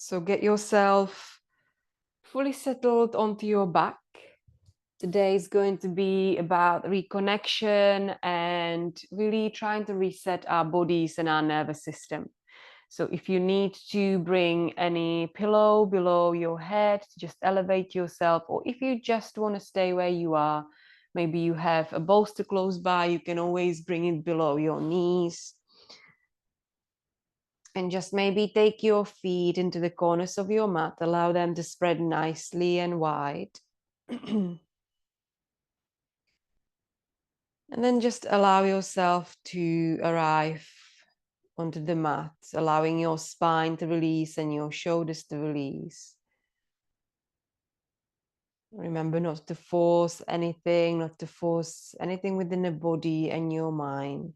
So get yourself fully settled onto your back. Today is going to be about reconnection and really trying to reset our bodies and our nervous system. So if you need to bring any pillow below your head to just elevate yourself, or if you just want to stay where you are, maybe you have a bolster close by, you can always bring it below your knees. And just maybe take your feet into the corners of your mat, allow them to spread nicely and wide. And then just allow yourself to arrive onto the mat, allowing your spine to release and your shoulders to release. Remember not to force anything, not to force anything within the body and your mind.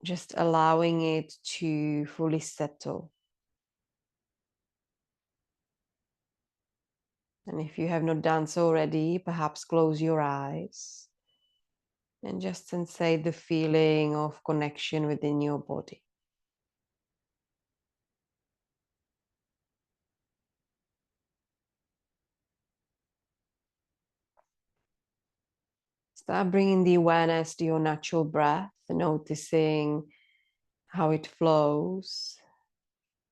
Just allowing it to fully settle. And if you have not done so already, perhaps close your eyes and just sensate the feeling of connection within your body. Start bringing the awareness to your natural breath, noticing how it flows,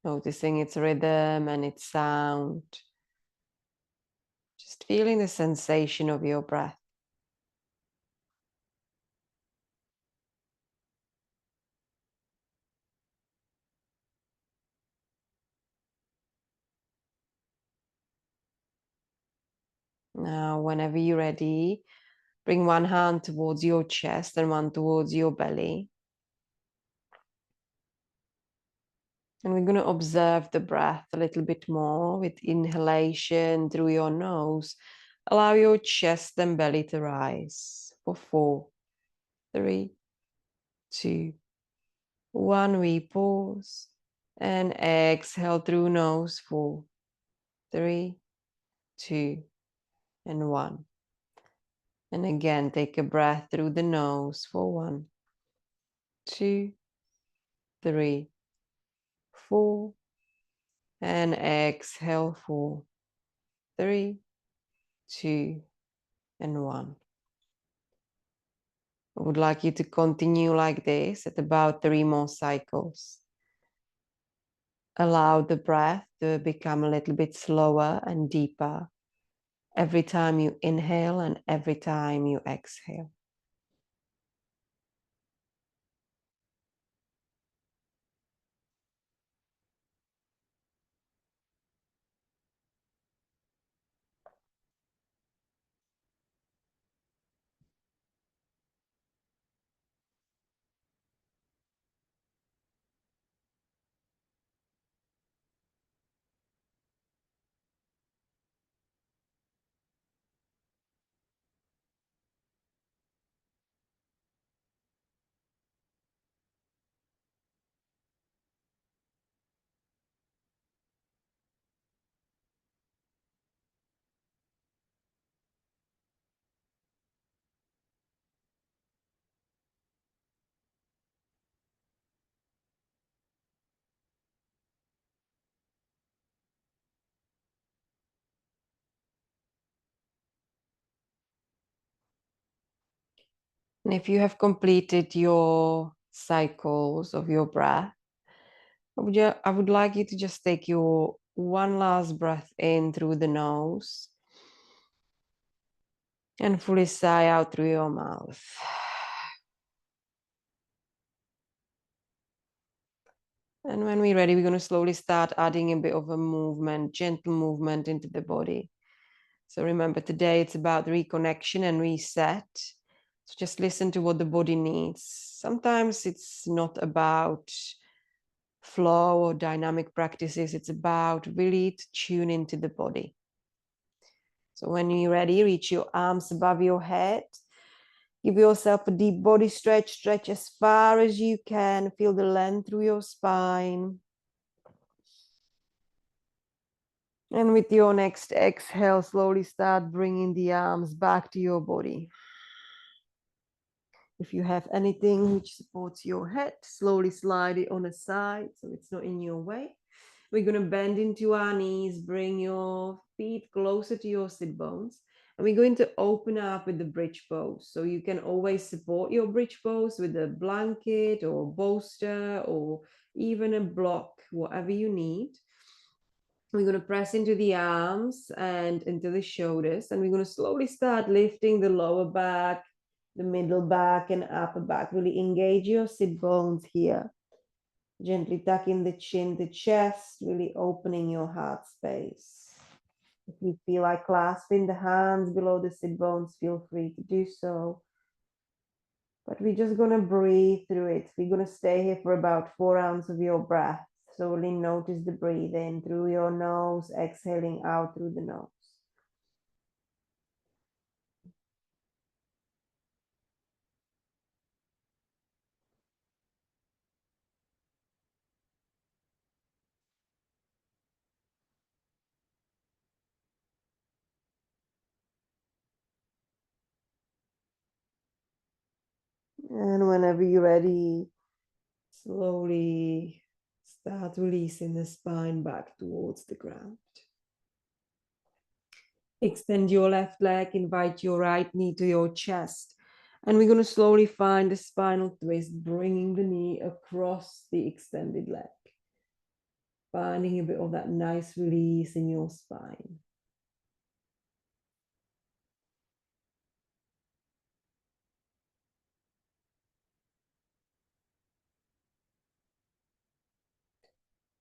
noticing its rhythm and its sound. Just feeling the sensation of your breath. Now, whenever you're ready, bring one hand towards your chest and one towards your belly. And we're going to observe the breath a little bit more with inhalation through your nose. Allow your chest and belly to rise for 4, 3, 2, 1. We pause and exhale through nose. 4, 3, 2, and 1. And again, take a breath through the nose for 1, 2, 3, 4, and exhale 4, 3, 2, and 1. I would like you to continue like this at about 3 more cycles. Allow the breath to become a little bit slower and deeper every time you inhale and every time you exhale. And if you have completed your cycles of your breath, I would like you to just take your one last breath in through the nose and fully sigh out through your mouth. And when we're ready, we're going to slowly start adding a bit of a movement, gentle movement into the body. So remember, today it's about reconnection and reset. So just listen to what the body needs. Sometimes it's not about flow or dynamic practices. It's about really to tune into the body. So when you're ready, reach your arms above your head. Give yourself a deep body stretch. Stretch as far as you can. Feel the length through your spine. And with your next exhale, slowly start bringing the arms back to your body. If you have anything which supports your head, slowly slide it on the side so it's not in your way. We're going to bend into our knees, bring your feet closer to your sit bones. And we're going to open up with the bridge pose. So you can always support your bridge pose with a blanket or bolster or even a block, whatever you need. We're going to press into the arms and into the shoulders. And we're going to slowly start lifting the lower back, the middle back, and upper back. Really engage your sit bones here. Gently tucking the chin, the chest, really opening your heart space. If you feel like clasping the hands below the sit bones, feel free to do so. But we're just going to breathe through it. We're going to stay here for about 4 rounds of your breath. Slowly notice the breathing through your nose, exhaling out through the nose. And whenever you're ready, slowly start releasing the spine back towards the ground. Extend your left leg, invite your right knee to your chest. And we're going to slowly find the spinal twist, bringing the knee across the extended leg. Finding a bit of that nice release in your spine.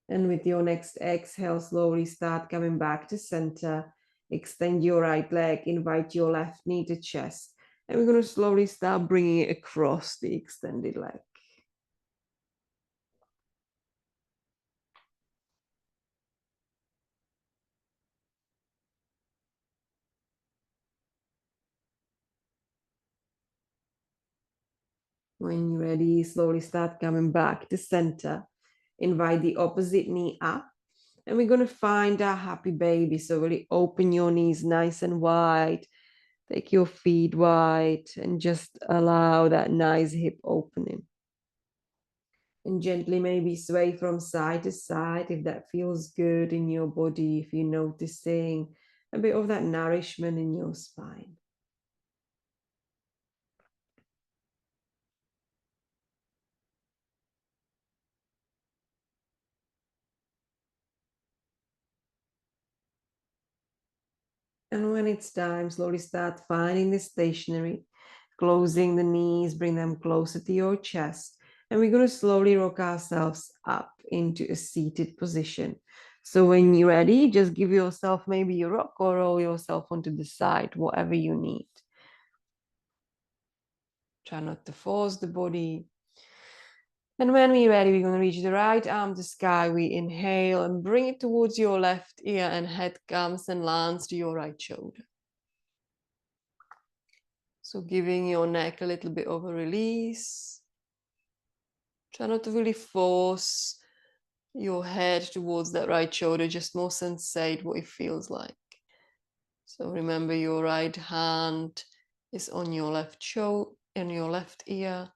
And with your next exhale, slowly start coming back to center. Extend your right leg, invite your left knee to chest. And we're going to slowly start bringing it across the extended leg. When you're ready, slowly start coming back to center. Invite the opposite knee up. And we're going to find our happy baby. So really open your knees nice and wide. Take your feet wide and just allow that nice hip opening. And gently maybe sway from side to side if that feels good in your body, if you're noticing a bit of that nourishment in your spine. And when it's time, slowly start finding the stationary, closing the knees, bring them closer to your chest. And we're going to slowly rock ourselves up into a seated position. So when you're ready, just give yourself maybe a rock or roll yourself onto the side, whatever you need. Try not to force the body. And when we're ready, we're going to reach the right arm to sky. We inhale and bring it towards your left ear, and head comes and lands to your right shoulder. So giving your neck a little bit of a release. Try not to really force your head towards that right shoulder, just more sensate what it feels like. So remember your right hand is on your left shoulder, in your left ear.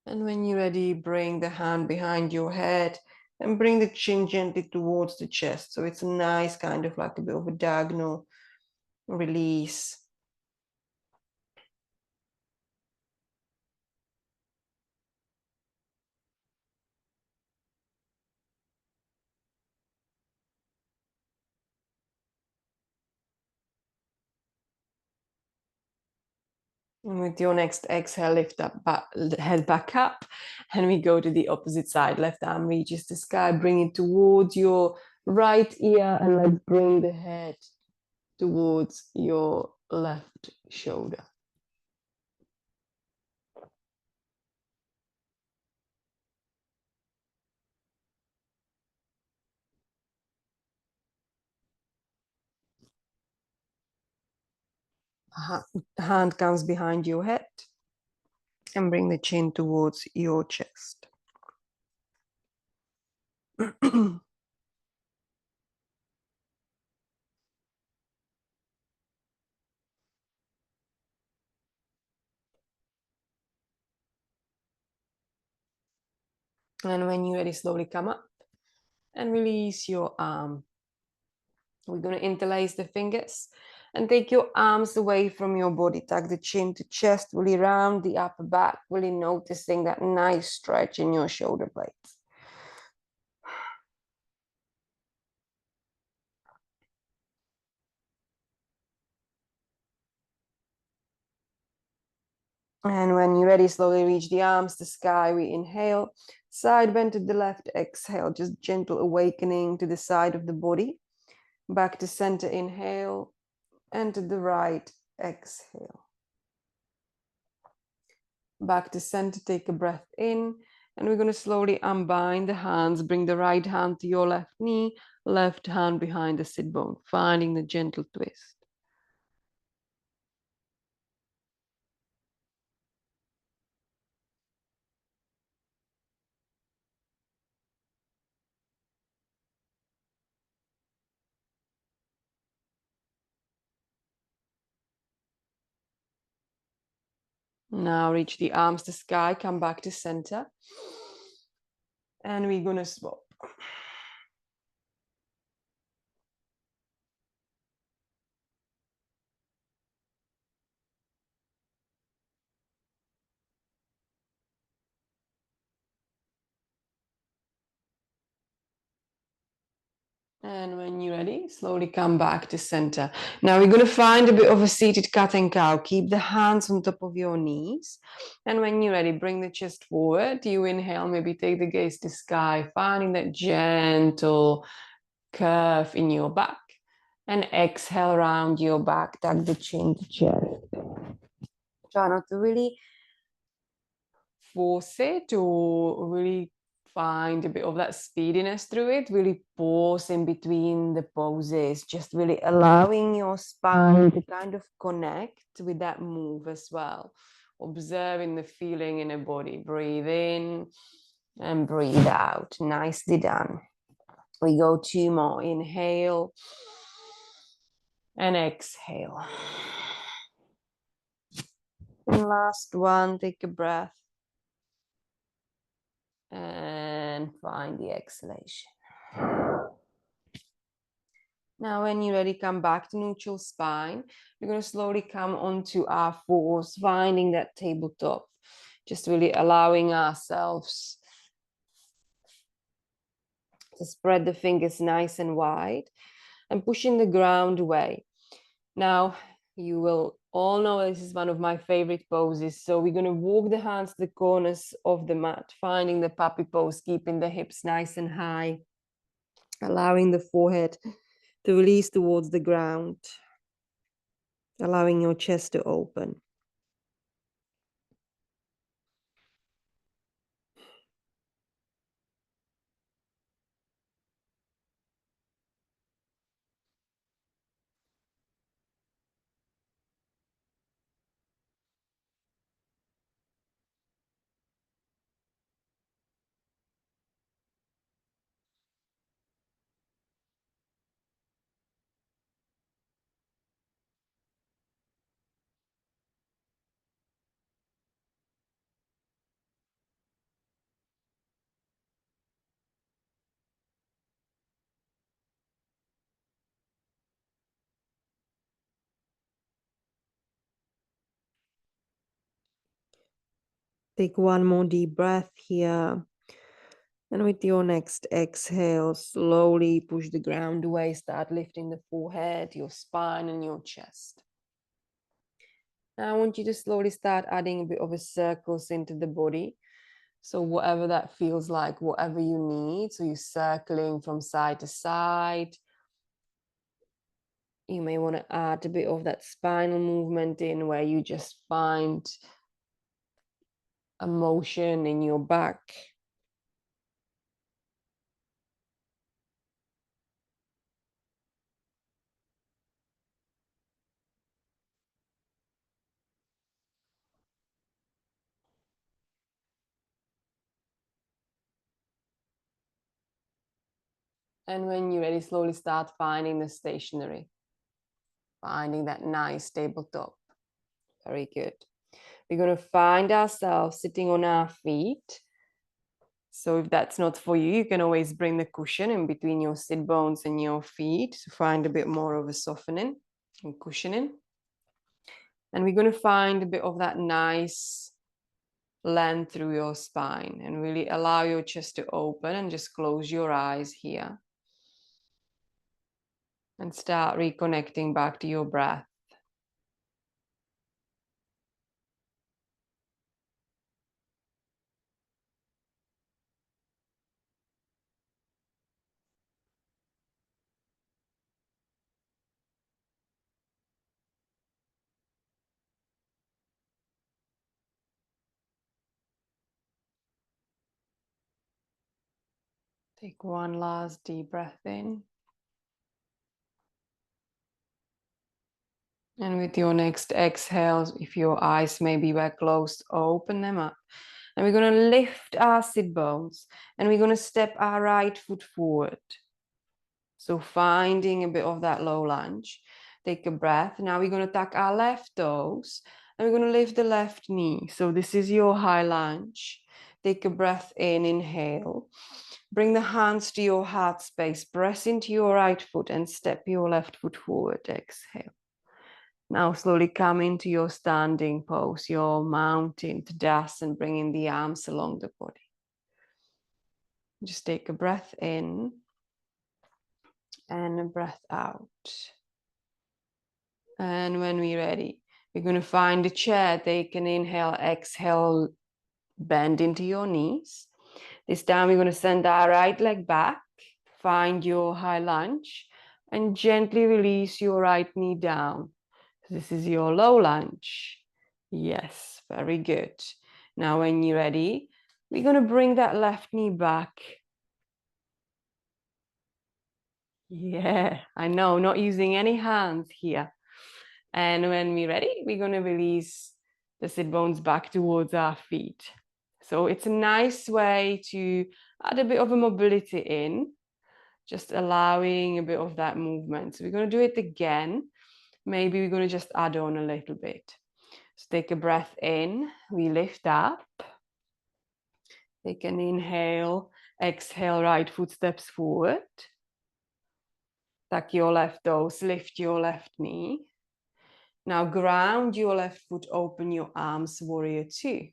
And when you're ready, bring the hand behind your head and bring the chin gently towards the chest. So it's a nice kind of like a bit of a diagonal release. And with your next exhale, lift up, head back up, and we go to the opposite side. Left arm reaches the sky, bring it towards your right ear, and let's bring the head towards your left shoulder. Hand comes behind your head, and bring the chin towards your chest. And when you're ready, slowly come up and release your arm. We're going to interlace the fingers and take your arms away from your body. Tuck the chin to chest, really round the upper back, really noticing that nice stretch in your shoulder blades. And when you're ready, slowly reach the arms to sky. We inhale, side bend to the left, exhale, just gentle awakening to the side of the body. Back to center, inhale, and to the right, exhale. Back to center, take a breath in, and we're going to slowly unbind the hands. Bring the right hand to your left knee, left hand behind the sit bone, finding the gentle twist. Now reach the arms to sky, come back to center, and we're going to swap. And when you're ready, slowly come back to center. Now we're going to find a bit of a seated cat and cow. Keep the hands on top of your knees. And when you're ready, bring the chest forward. You inhale, maybe take the gaze to sky, finding that gentle curve in your back. And exhale around your back, tuck the chin to chest. Try not to really force it or really find a bit of that speediness through it. Really pause in between the poses, just really allowing your spine to kind of connect with that move as well. Observing the feeling in the body. Breathe in and breathe out. Nicely done. We go 2 more. Inhale and exhale. And last one, take a breath. And find the exhalation. Now, when you're ready, come back to neutral spine. We're going to slowly come onto our fours, finding that tabletop. Just really allowing ourselves to spread the fingers nice and wide and pushing the ground away. Now, you will all know this is one of my favorite poses. So we're going to walk the hands to the corners of the mat, finding the puppy pose, keeping the hips nice and high, allowing the forehead to release towards the ground, allowing your chest to open. Take one more deep breath here. And with your next exhale, slowly push the ground away. Start lifting the forehead, your spine, and your chest. Now I want you to slowly start adding a bit of a circles into the body. So whatever that feels like, whatever you need. So you're circling from side to side. You may want to add a bit of that spinal movement in where you just find a motion in your back. And when you're ready, slowly start finding the stationary, finding that nice tabletop. Very good. We're going to find ourselves sitting on our feet, So if that's not for you, you can always bring the cushion in between your sit bones and your feet to find a bit more of a softening and cushioning. And we're going to find a bit of that nice length through your spine and really allow your chest to open, and just close your eyes here and start reconnecting back to your breath. Take one last deep breath in. And with your next exhale, if your eyes maybe were closed, open them up. And we're going to lift our sit bones and we're going to step our right foot forward. So finding a bit of that low lunge. Take a breath. Now we're going to tuck our left toes and we're going to lift the left knee. So this is your high lunge. Take a breath in, inhale. Bring the hands to your heart space. Press into your right foot and step your left foot forward. Exhale. Now slowly come into your standing pose, your mountain to dance, and bringing the arms along the body. Just take a breath in and a breath out. And when we're ready, we're going to find a chair. Take an inhale, exhale, bend into your knees. This time we're going to send our right leg back. Find your high lunge and gently release your right knee down. This is your low lunge. Yes, very good. Now when you're ready, we're going to bring that left knee back. Yeah, I know, not using any hands here. And when we're ready, we're going to release the sit bones back towards our feet. So it's a nice way to add a bit of a mobility in, just allowing a bit of that movement. So we're going to do it again. Maybe we're going to just add on a little bit. So take a breath in, we lift up. Take an inhale, exhale, right foot steps forward. Tuck your left toes, lift your left knee. Now ground your left foot, open your arms, warrior two.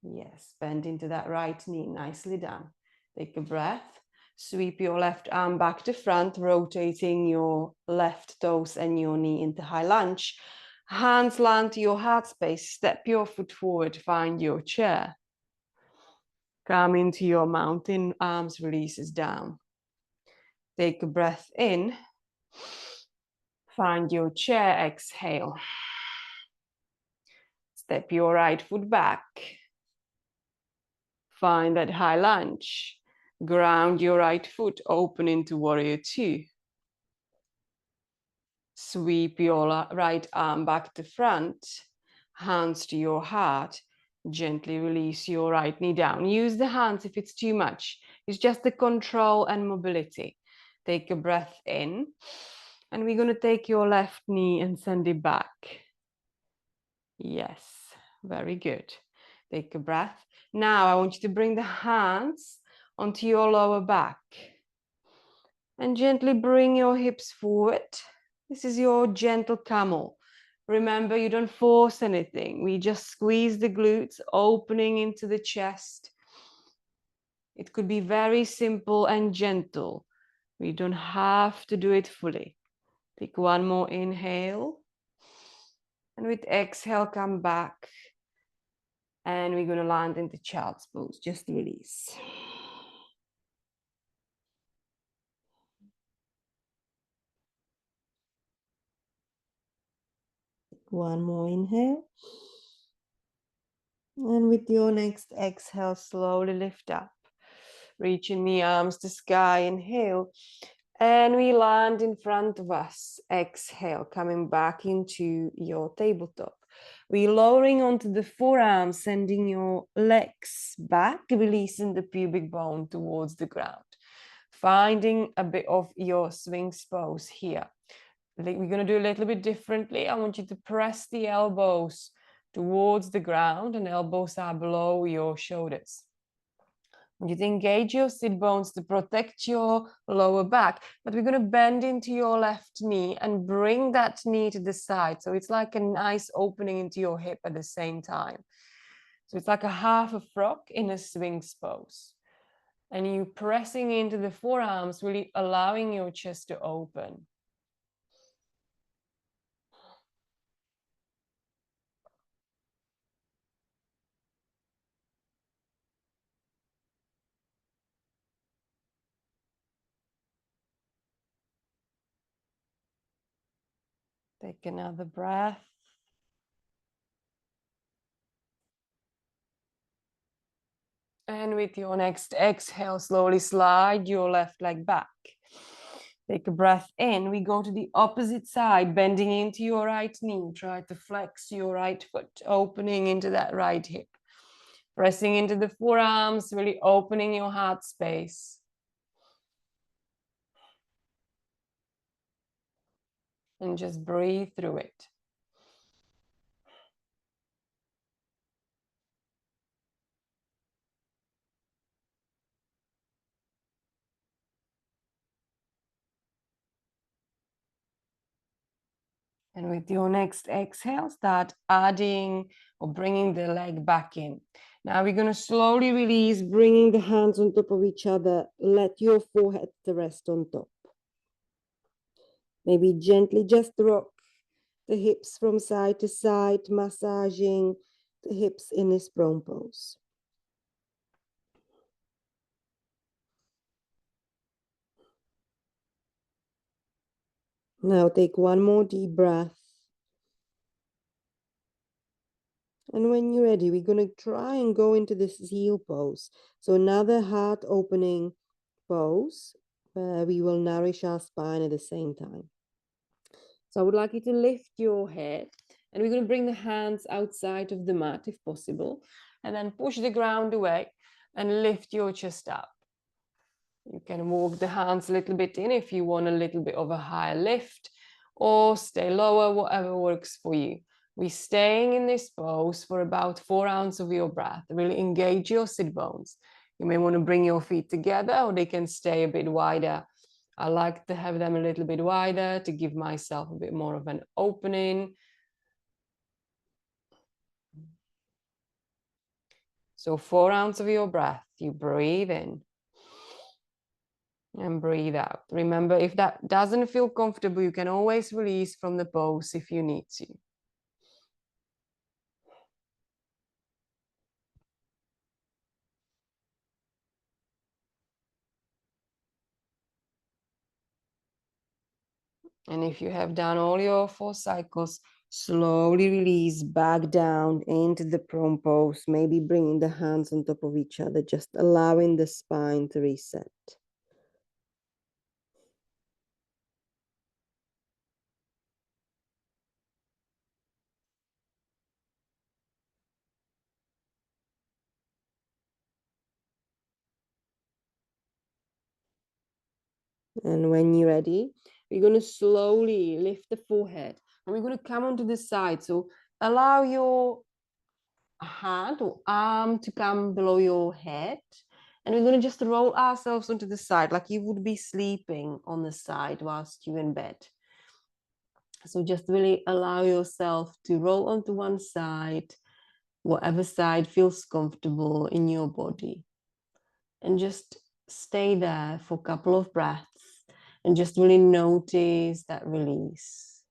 Yes, bend into that right knee, nicely down. Take a breath, sweep your left arm back to front, rotating your left toes and your knee into high lunge. Hands land to your heart space, step your foot forward, find your chair. Come into your mountain, arms releases down. Take a breath in. Find your chair, exhale. Step your right foot back. Find that high lunge. Ground your right foot, open into warrior two. Sweep your right arm back to front. Hands to your heart. Gently release your right knee down. Use the hands if it's too much. It's just the control and mobility. Take a breath in. And we're going to take your left knee and send it back. Yes, very good. Take a breath. Now I want you to bring the hands onto your lower back. And gently bring your hips forward. This is your gentle camel. Remember, you don't force anything. We just squeeze the glutes, opening into the chest. It could be very simple and gentle. We don't have to do it fully. Take one more inhale. And with exhale, come back. And we're going to land into child's pose. Just release. One more inhale. And with your next exhale, slowly lift up. Reaching the arms to sky, inhale. And we land in front of us. Exhale, coming back into your tabletop. We're lowering onto the forearms, sending your legs back, releasing the pubic bone towards the ground. Finding a bit of your swing pose here. We're going to do a little bit differently. I want you to press the elbows towards the ground, and elbows are below your shoulders. You engage your sit bones to protect your lower back, but we're going to bend into your left knee and bring that knee to the side. So it's like a nice opening into your hip at the same time. So it's like a half a frog in a Sphinx pose. And you pressing into the forearms, really allowing your chest to open. Take another breath. And with your next exhale, slowly slide your left leg back. Take a breath in. We go to the opposite side, bending into your right knee. Try to flex your right foot, opening into that right hip. Pressing into the forearms, really opening your heart space. And just breathe through it. And with your next exhale, start adding or bringing the leg back in. Now we're going to slowly release, bringing the hands on top of each other. Let your forehead rest on top. Maybe gently just rock the hips from side to side, massaging the hips in this prone pose. Now take one more deep breath. And when you're ready, we're going to try and go into this seal pose. So another heart opening pose where we will nourish our spine at the same time. So I would like you to lift your head, and we're going to bring the hands outside of the mat if possible, and then push the ground away and lift your chest up. You can walk the hands a little bit in if you want a little bit of a higher lift, or stay lower, whatever works for you. We're staying in this pose for about 4 ounces of your breath. Really engage your sit bones. You may want to bring your feet together, or they can stay a bit wider. I like to have them a little bit wider to give myself a bit more of an opening. So 4 ounces of your breath, you breathe in and breathe out. Remember, if that doesn't feel comfortable, you can always release from the pose if you need to. And if you have done all your 4 cycles, slowly release back down into the prone pose, maybe bringing the hands on top of each other, just allowing the spine to reset. And when you're ready, we're going to slowly lift the forehead, and we're going to come onto the side. So allow your hand or arm to come below your head. And we're going to just roll ourselves onto the side like you would be sleeping on the side whilst you're in bed. So just really allow yourself to roll onto one side, whatever side feels comfortable in your body. And just stay there for a couple of breaths and just really notice that release.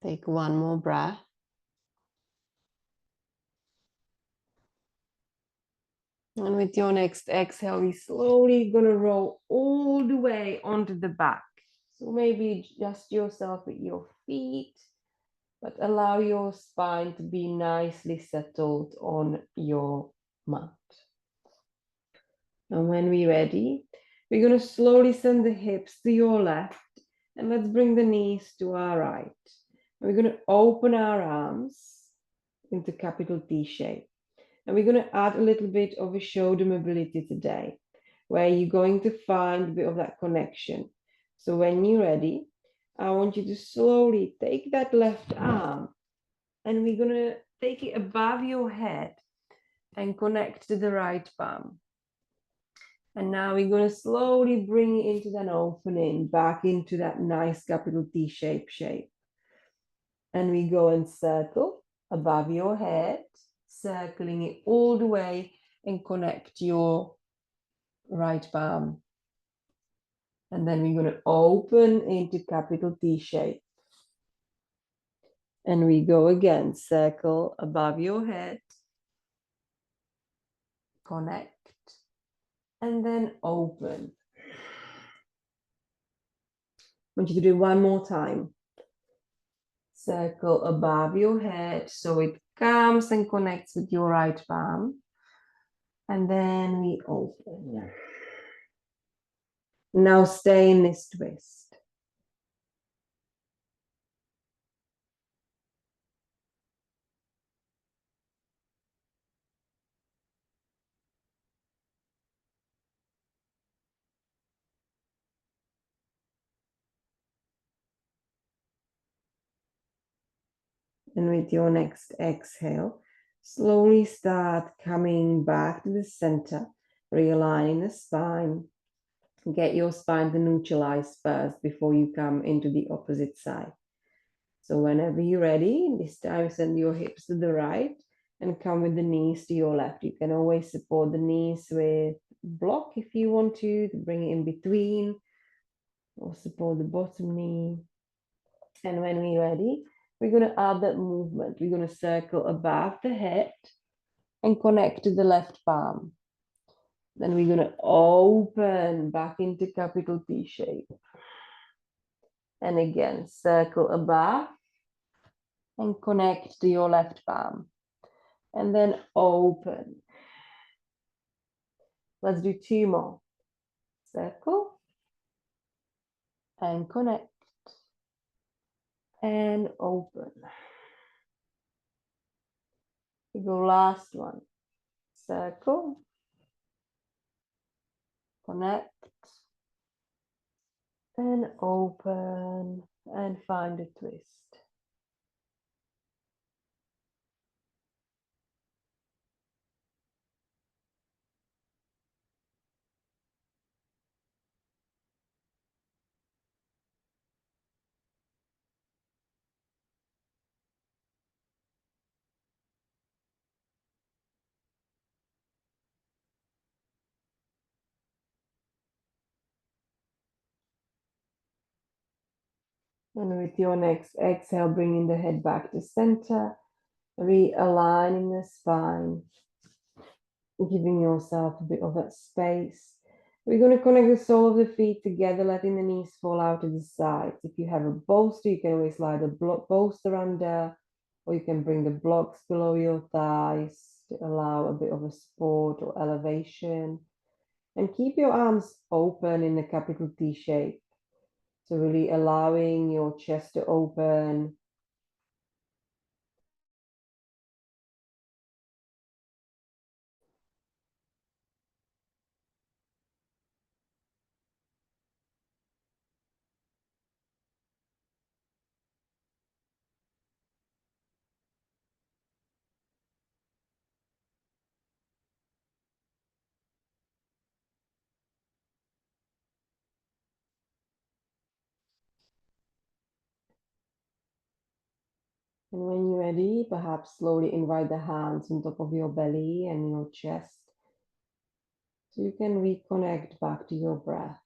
Take one more breath. And with your next exhale, we're slowly going to roll all the way onto the back. So maybe just yourself with your feet, but allow your spine to be nicely settled on your mat. And when we're ready, we're going to slowly send the hips to your left, and let's bring the knees to our right. And we're going to open our arms into capital T shape. And we're going to add a little bit of a shoulder mobility today, where you're going to find a bit of that connection. So when you're ready, I want you to slowly take that left arm and we're going to take it above your head and connect to the right palm. And now we're going to slowly bring it into that opening, back into that nice capital T shape. And we go and circle above your head, circling it all the way and connect your right palm. And then we're going to open into capital T shape. And we go again, circle above your head, connect, and then open. I want you to do one more time. Circle above your head so it comes and connects with your right palm. And then we open. Now stay in this twist. And with your next exhale, slowly start coming back to the center, realigning the spine. Get your spine to neutralize first before you come into the opposite side. So whenever you're ready, this time send your hips to the right and come with the knees to your left. You can always support the knees with block if you want to bring it in between, or support the bottom knee. And when we're ready, we're going to add that movement. We're going to circle above the head and connect to the left palm. Then we're going to open back into capital T shape. And again, circle above and connect to your left palm. And then open. Let's do two more. Circle and connect and open. We go last one. Circle, connect and open and find a twist. And with your next exhale, bringing the head back to center, realigning the spine, giving yourself a bit of that space. We're going to connect the sole of the feet together, letting the knees fall out to the sides. If you have a bolster, you can always slide the bolster under, or you can bring the blocks below your thighs to allow a bit of a support or elevation. And keep your arms open in the capital T shape. So really allowing your chest to open. And when you're ready, perhaps slowly invite the hands on top of your belly and your chest, so you can reconnect back to your breath.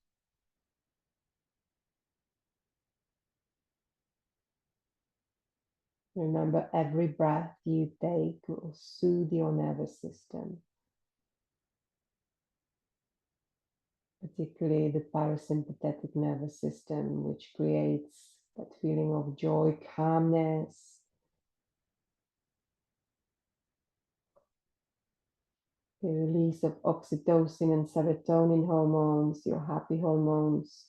Remember, every breath you take will soothe your nervous system, particularly the parasympathetic nervous system, which creates that feeling of joy, calmness. The release of oxytocin and serotonin hormones, your happy hormones.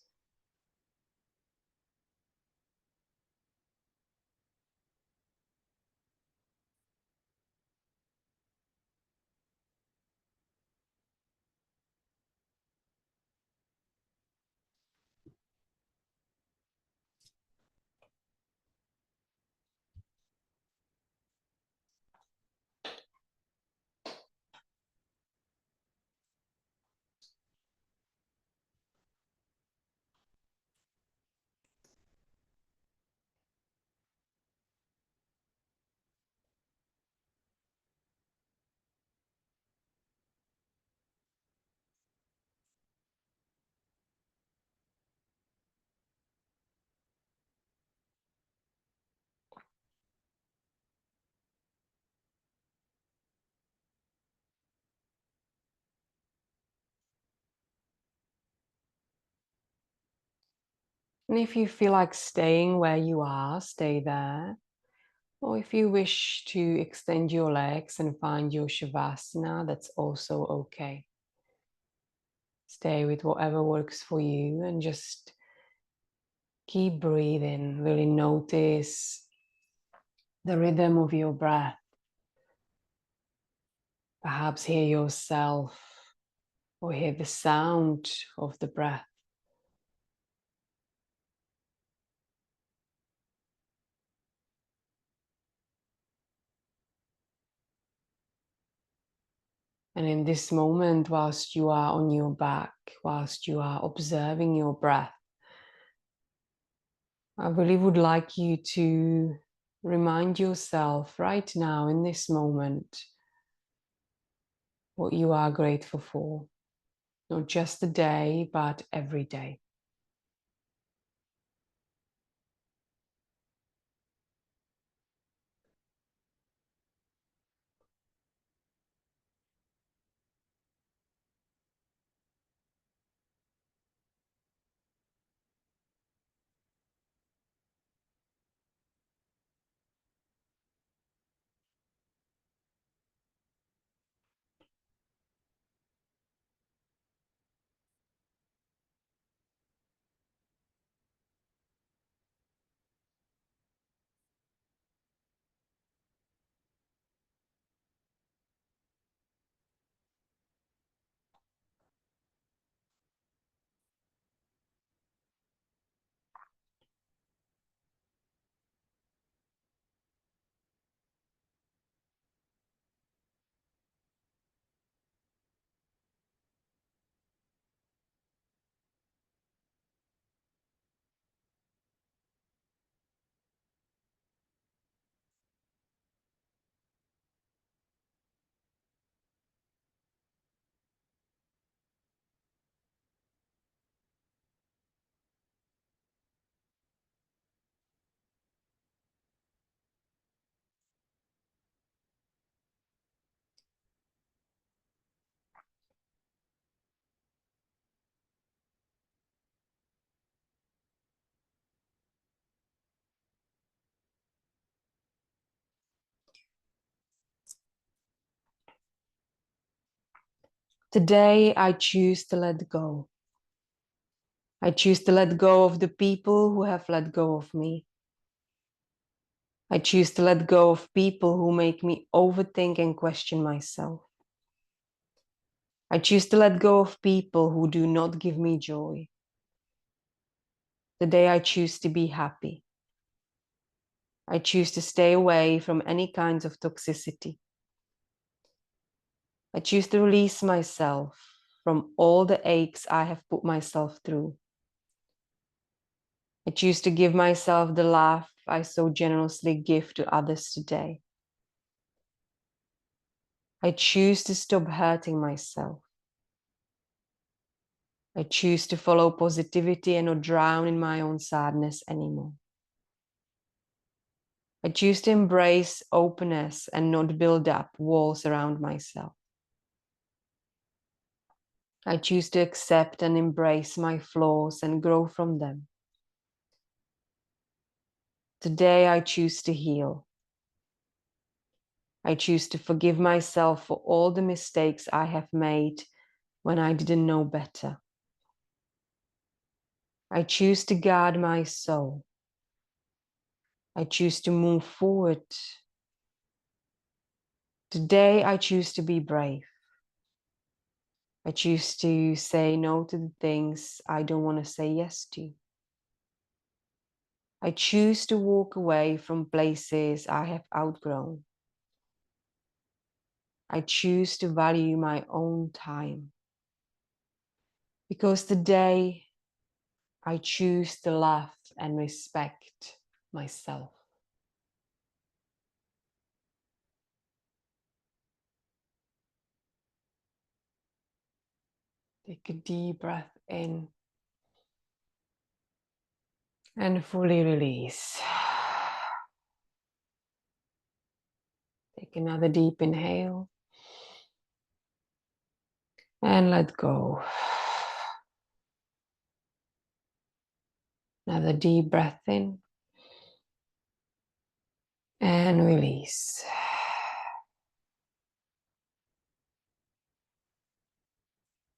And if you feel like staying where you are, stay there. Or if you wish to extend your legs and find your Shavasana, that's also okay. Stay with whatever works for you and just keep breathing. Really notice the rhythm of your breath. Perhaps hear yourself or hear the sound of the breath. And in this moment, whilst you are on your back, whilst you are observing your breath, I really would like you to remind yourself right now in this moment what you are grateful for. Not just today, but every day. Today, I choose to let go. I choose to let go of the people who have let go of me. I choose to let go of people who make me overthink and question myself. I choose to let go of people who do not give me joy. Today, I choose to be happy. I choose to stay away from any kinds of toxicity. I choose to release myself from all the aches I have put myself through. I choose to give myself the laugh I so generously give to others today. I choose to stop hurting myself. I choose to follow positivity and not drown in my own sadness anymore. I choose to embrace openness and not build up walls around myself. I choose to accept and embrace my flaws and grow from them. Today, I choose to heal. I choose to forgive myself for all the mistakes I have made when I didn't know better. I choose to guard my soul. I choose to move forward. Today, I choose to be brave. I choose to say no to the things I don't want to say yes to. I choose to walk away from places I have outgrown. I choose to value my own time. Because today, I choose to love and respect myself. Take a deep breath in and fully release. Take another deep inhale and let go. Another deep breath in and release.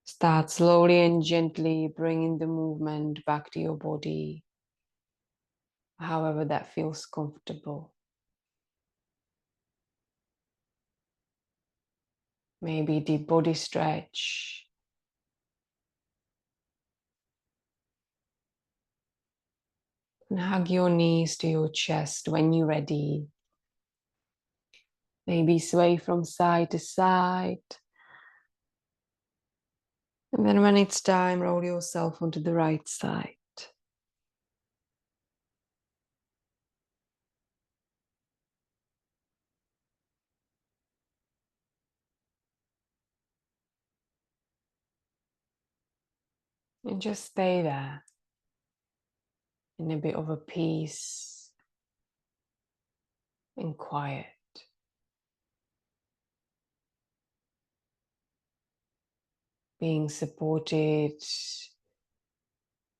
Start slowly and gently bringing the movement back to your body, however that feels comfortable. Maybe deep body stretch. And hug your knees to your chest when you're ready. Maybe sway from side to side. And then when it's time, roll yourself onto the right side. And just stay there in a bit of a peace and quiet. Being supported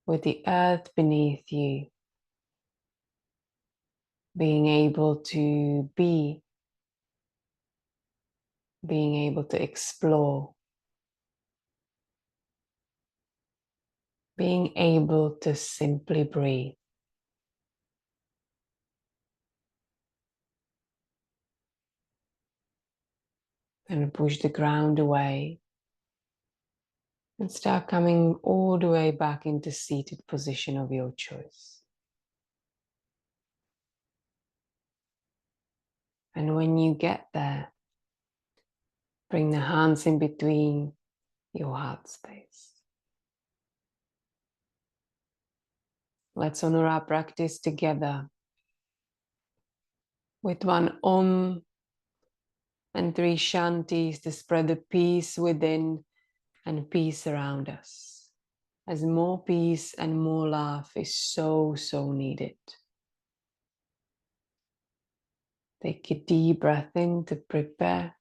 with the earth beneath you. Being able to be. Being able to explore. Being able to simply breathe. And push the ground away. And start coming all the way back into seated position of your choice. And when you get there, bring the hands in between your heart space. Let's honor our practice together with one Om and three Shantis to spread the peace within and peace around us. As more peace and more love is so, so needed. Take a deep breath in to prepare.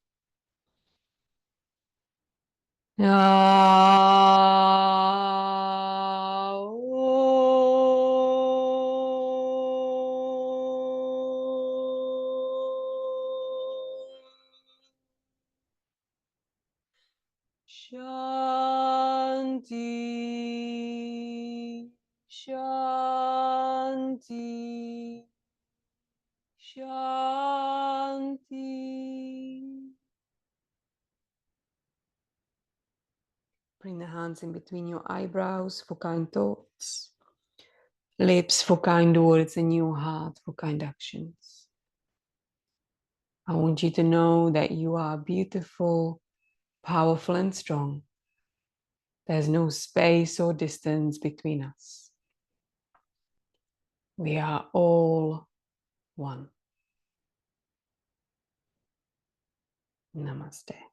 Shanti, Shanti, Shanti. Bring the hands in between your eyebrows for kind thoughts, lips for kind words, and your heart for kind actions. I want you to know that you are beautiful, powerful, and strong. There's no space or distance between us. We are all one. Namaste.